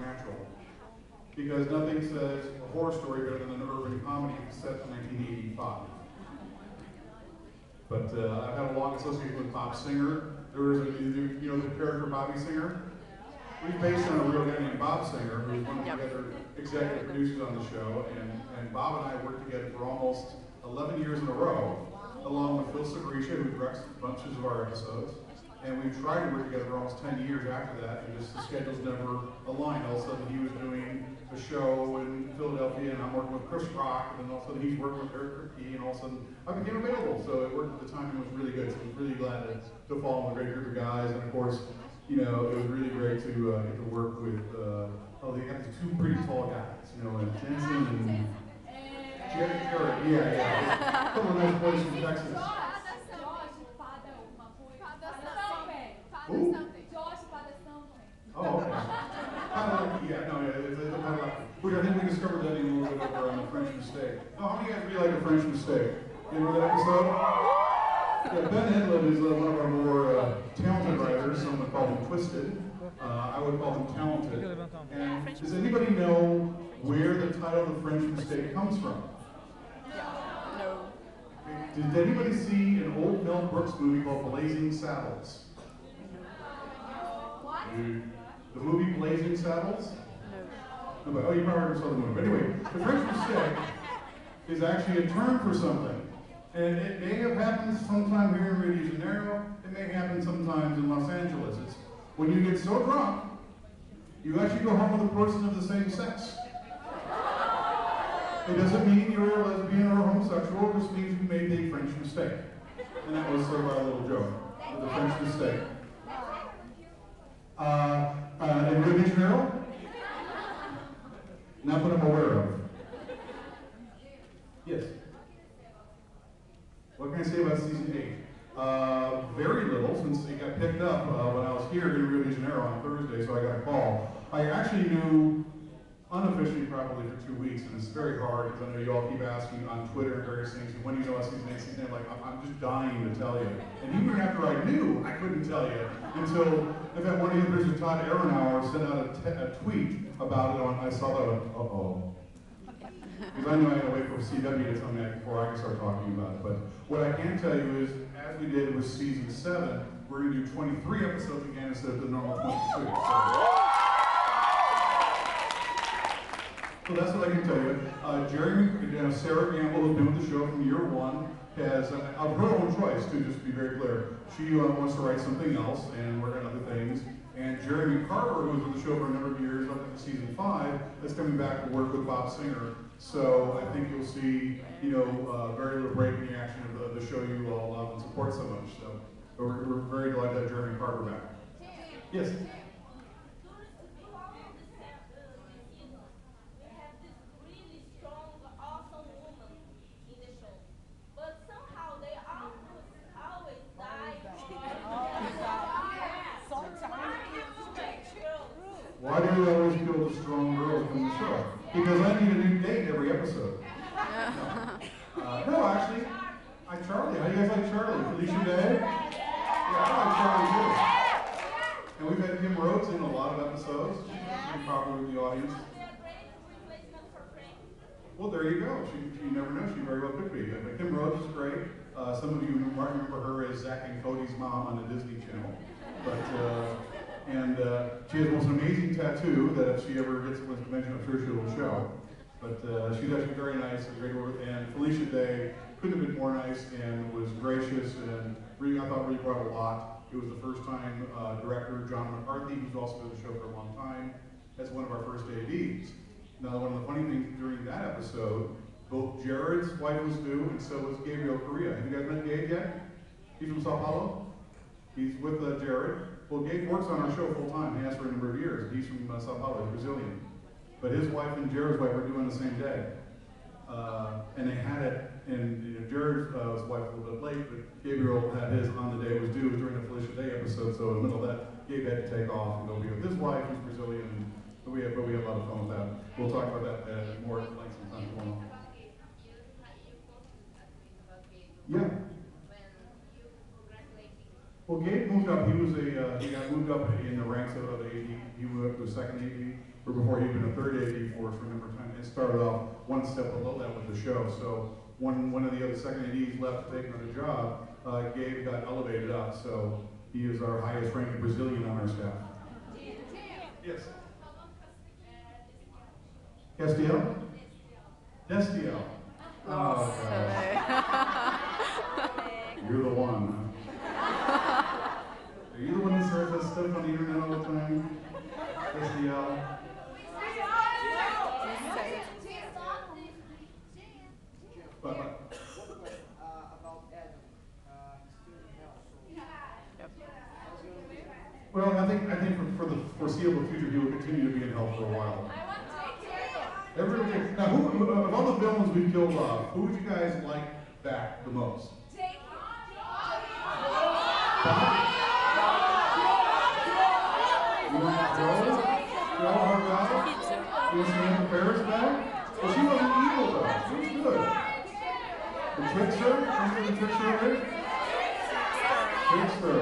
supernatural. Because nothing says a horror story better than an urban comedy set in 1985. But I've had a long association with Bob Singer. There was the character Bobby Singer? He's based on a real guy named Bob Singer, who was one of the other executive producers on the show, and Bob and I worked together for almost 11 years in a row, along with Phil Segrisha, who directs bunches of our episodes. And we've tried to work together for almost 10 years after that, and just the schedules never aligned. All of a sudden he was doing a show in Philadelphia, and I'm working with Chris Rock, and then all of a sudden he's working with Eric Kripke, and all of a sudden I became available. So it worked at the time and was really good. So I was really glad to fall in a great group of guys, and of course, it was really great to get to work with, they got these two pretty tall guys, Jensen and Jared, yeah. Couple of nice boys from Texas. Ooh. Oh, okay. It's which I think we discovered that even a little bit over on the French Mistake. Oh, how many of you guys really like the French Mistake? You remember that episode? Yeah, Ben Hedlund is one of our more talented writers. Some would call him twisted. I would call him talented. And does anybody know where the title of the French Mistake comes from? No. Did anybody see an old Mel Brooks movie called Blazing Saddles? The movie Blazing Saddles? No. Oh, you probably never saw the movie. But anyway, the French Mistake is actually a term for something. And it may have happened sometime here in Rio de Janeiro. It may happen sometimes in Los Angeles. It's when you get so drunk, you actually go home with a person of the same sex. It doesn't mean you're a lesbian or a homosexual. It just means you made a French mistake. And that was sort of our little joke, the French Mistake. In Rio de Janeiro? Not that I'm aware of. Yes? What can I say about season 8? Very little, since it got picked up when I was here in Rio de Janeiro on Thursday, so I got a call. I actually knew unofficially probably for 2 weeks, and it's very hard because I know you all keep asking on Twitter and various things, when do you know about season 8, season 8? Like, I'm just dying to tell you. And even after I knew, I couldn't tell you until, in fact, one of the producers, Todd Aronauer, sent out a tweet about it I saw that, uh-oh. Because I knew I had to wait for CW to tell me before I could start talking about it. But what I can tell you is, as we did with season 7, we're going to do 23 episodes again instead of the normal 22. So that's what I can tell you. Sarah Gamble, who's been with the show from year 1, has, of her own choice, to just be very clear, she wants to write something else and work on other things. And Jeremy Carver, who was with the show for a number of years, up to season 5, is coming back to work with Bob Singer. So I think you'll see, very little break in the action of the show you all love and support so much. So we're very glad to have Jeremy Carver back. Yes? Why do you always feel the strong girls in the show? Because I need a new date every episode. No, actually, Charlie. How do you guys like Charlie? Felicia Day? Yeah, I like Charlie too. And we've had Kim Rhodes in a lot of episodes. She's pretty popular with the audience. Well, there you go. You never know. She very well could be. But Kim Rhodes is great. Some of you might remember her as Zach and Cody's mom on the Disney Channel. But she has the most amazing tattoo that if she ever gets to this convention, I'm sure she will show. But she's actually very nice and great work. And Felicia Day couldn't have been more nice and was gracious and really, I thought, really brought a lot. It was the first time director John McCarthy, who's also been on the show for a long time, as one of our first ADs. Now, one of the funny things during that episode, both Jared's wife was due, and so was Gabriel Correa. Have you guys met Gabe yet? He's from Sao Paulo. He's with Jared. Well, Gabe works on our show full time. He has for a number of years. He's from Sao Paulo, he's Brazilian. But his wife and Jared's wife were due on the same day. And they had it, and Jared's wife was a little bit late, but Gabriel had his on the day it was due. It was during the Felicia Day episode, so in the middle of that, Gabe had to take off and go be with his wife, who's Brazilian. But we had a lot of fun with that. We'll talk about that more at length sometime tomorrow. Yeah. Well, Gabe moved up. He was he got moved up in the ranks of AD. He moved up to a second AD, or before he'd been a third AD for us for a number of times. It started off one step below that with the show. So when one of the other second ADs left to take another job, Gabe got elevated up. So he is our highest ranked Brazilian on our staff. Yes. Castiel? Destiel. Oh, you're the one. Are you the one who starts that stuff on the internet all the time? Destiel? But, well, I think for the foreseeable future, he will continue to be in health for a while. Now, of all the villains we've killed off, who would you guys like back the most? Bob? You want Joe? Our guy? You want Samantha Ferris back? Well, she wasn't evil though. She was good. The Trickster? Remember the Trickster? Trickster.